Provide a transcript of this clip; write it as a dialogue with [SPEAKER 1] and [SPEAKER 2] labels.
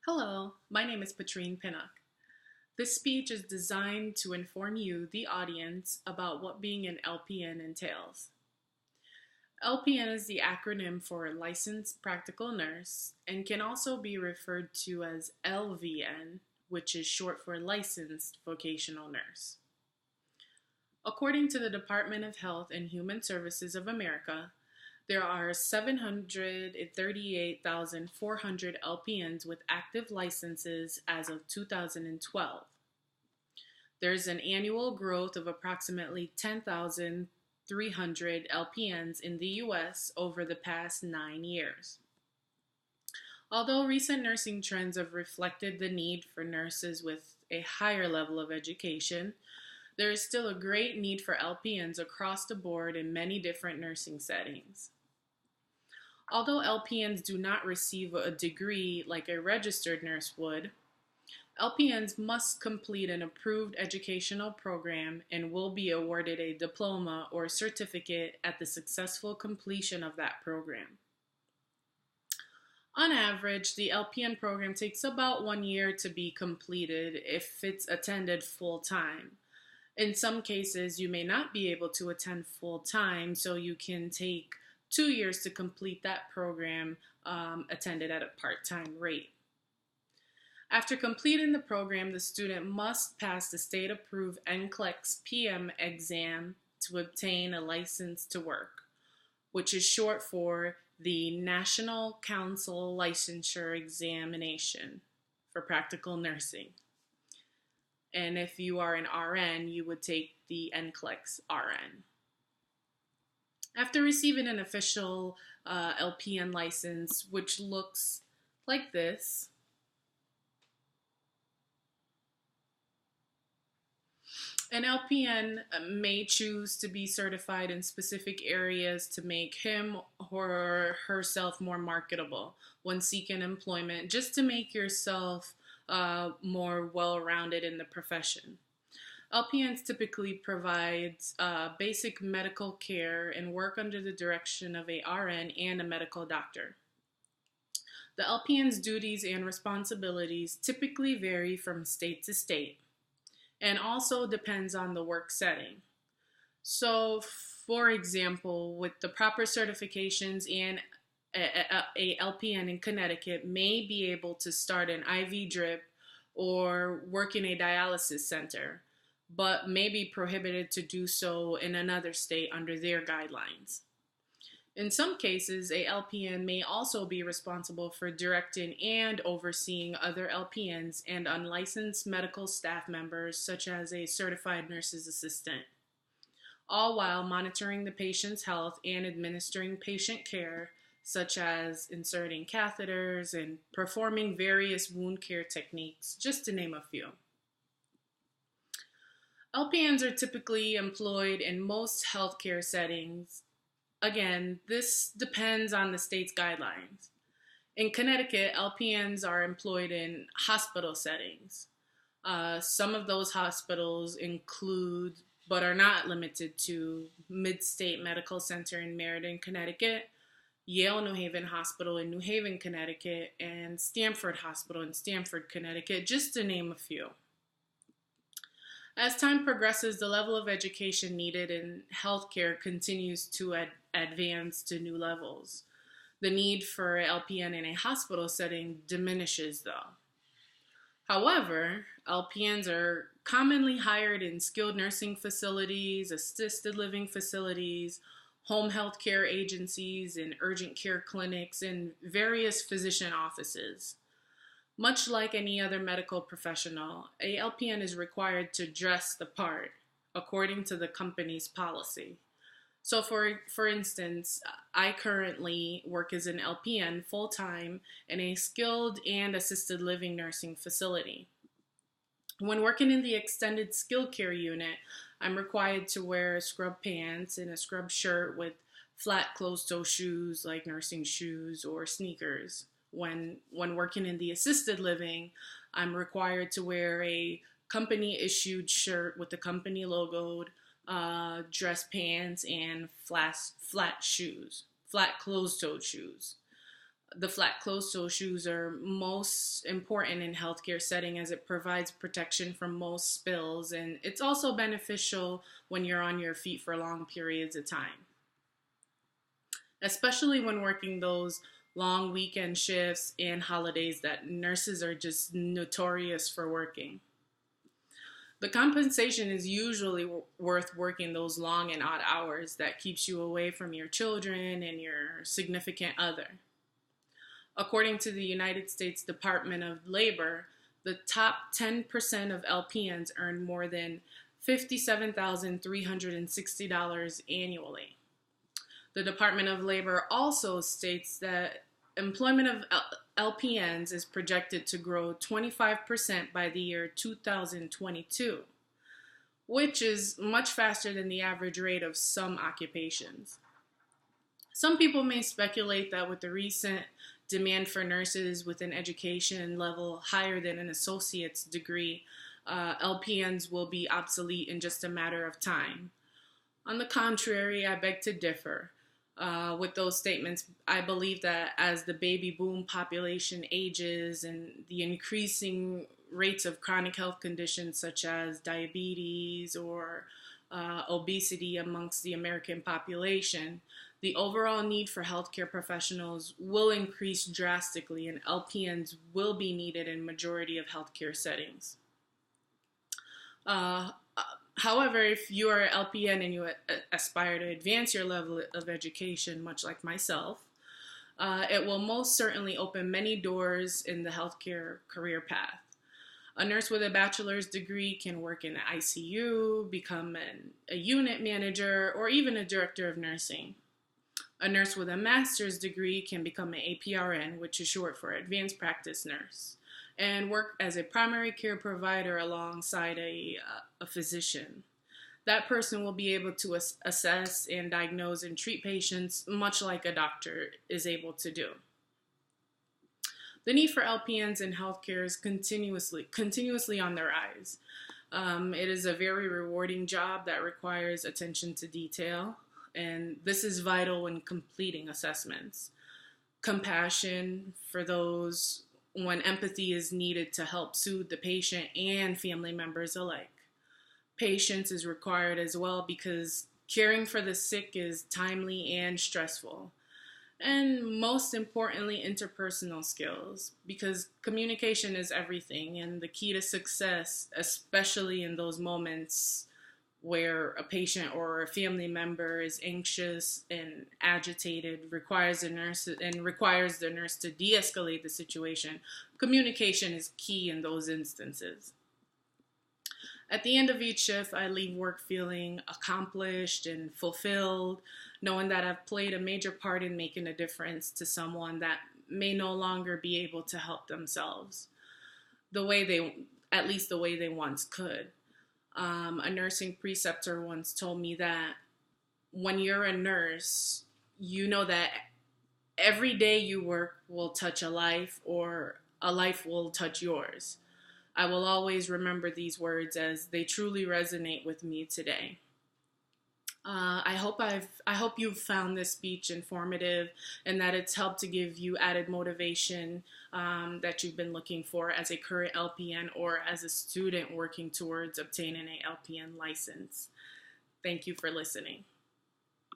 [SPEAKER 1] Hello, my name is Patrine Pinnock. This speech is designed to inform you, the audience, about what being an LPN entails. LPN is the acronym for Licensed Practical Nurse and can also be referred to as LVN, which is short for Licensed Vocational Nurse. According to the Department of Health and Human Services of America, there are 738,400 LPNs with active licenses as of 2012. There's an annual growth of approximately 10,300 LPNs in the U.S. over the past 9 years. Although recent nursing trends have reflected the need for nurses with a higher level of education, there is still a great need for LPNs across the board in many different nursing settings. Although LPNs do not receive a degree like a registered nurse would, LPNs must complete an approved educational program and will be awarded a diploma or certificate at the successful completion of that program. On average, the LPN program takes about 1 year to be completed if it's attended full-time. In some cases, you may not be able to attend full-time, so you can take 2 years to complete that program attended at a part-time rate. After completing the program, the student must pass the state-approved NCLEX PM exam to obtain a license to work, which is short for the National Council Licensure Examination for Practical Nursing. And if you are an RN, you would take the NCLEX RN. After receiving an official LPN license, which looks like this, an LPN may choose to be certified in specific areas to make him or herself more marketable when seeking employment, just to make yourself more well-rounded in the profession. LPNs typically provide basic medical care and work under the direction of a RN and a medical doctor. The LPN's duties and responsibilities typically vary from state to state and also depends on the work setting. So, for example, with the proper certifications, and a LPN in Connecticut may be able to start an IV drip or work in a dialysis center, but may be prohibited to do so in another state under their guidelines. In some cases, a LPN may also be responsible for directing and overseeing other LPNs and unlicensed medical staff members, such as a certified nurse's assistant, all while monitoring the patient's health and administering patient care, such as inserting catheters and performing various wound care techniques, just to name a few. LPNs are typically employed in most healthcare settings. Again, this depends on the state's guidelines. In Connecticut, LPNs are employed in hospital settings. Some of those hospitals include, but are not limited to, Mid-State Medical Center in Meriden, Connecticut, Yale New Haven Hospital in New Haven, Connecticut, and Stamford Hospital in Stamford, Connecticut, just to name a few. As time progresses, the level of education needed in healthcare continues to advance to new levels. The need for LPN in a hospital setting diminishes, though. However, LPNs are commonly hired in skilled nursing facilities, assisted living facilities, home health care agencies, and urgent care clinics, and various physician offices. Much like any other medical professional, a LPN is required to dress the part according to the company's policy. So for instance, I currently work as an LPN full-time in a skilled and assisted living nursing facility. When working in the extended skilled care unit, I'm required to wear scrub pants and a scrub shirt with flat closed-toe shoes like nursing shoes or sneakers. When working in the assisted living, I'm required to wear a company-issued shirt with the company logoed, dress pants, and flat shoes, flat closed-toed shoes. The flat closed-toe shoes are most important in healthcare setting as it provides protection from most spills, and it's also beneficial when you're on your feet for long periods of time, especially when working those long weekend shifts and holidays that nurses are just notorious for working. The compensation is usually worth working those long and odd hours that keeps you away from your children and your significant other. According to the United States Department of Labor, the top 10% of LPNs earn more than $57,360 annually. The Department of Labor also states that employment of LPNs is projected to grow 25% by the year 2022, which is much faster than the average rate of some occupations. Some people may speculate that with the recent demand for nurses with an education level higher than an associate's degree, LPNs will be obsolete in just a matter of time. On the contrary, I beg to differ. With those statements, I believe that as the baby boom population ages and the increasing rates of chronic health conditions such as diabetes or obesity amongst the American population, the overall need for healthcare professionals will increase drastically, and LPNs will be needed in majority of healthcare settings. However, if you are an LPN and you aspire to advance your level of education, much like myself, it will most certainly open many doors in the healthcare career path. A nurse with a bachelor's degree can work in the ICU, become a unit manager, or even a director of nursing. A nurse with a master's degree can become an APRN, which is short for Advanced Practice Nurse, and work as a primary care provider alongside a physician. That person will be able to assess and diagnose and treat patients much like a doctor is able to do. The need for LPNs in healthcare is continuously on the rise. It is a very rewarding job that requires attention to detail, and this is vital when completing assessments. Compassion for those when empathy is needed to help soothe the patient and family members alike. Patience is required as well because caring for the sick is timely and stressful. And most importantly, interpersonal skills, because communication is everything, and the key to success, especially in those moments where a patient or a family member is anxious and agitated, requires the nurse to de-escalate the situation. Communication is key in those instances. At the end of each shift, I leave work feeling accomplished and fulfilled, knowing that I've played a major part in making a difference to someone that may no longer be able to help themselves at least the way they once could. A nursing preceptor once told me that when you're a nurse, you know that every day you work will touch a life or a life will touch yours. I will always remember these words as they truly resonate with me today. I hope you've found this speech informative and that it's helped to give you added motivation that you've been looking for as a current LPN or as a student working towards obtaining an LPN license. Thank you for listening.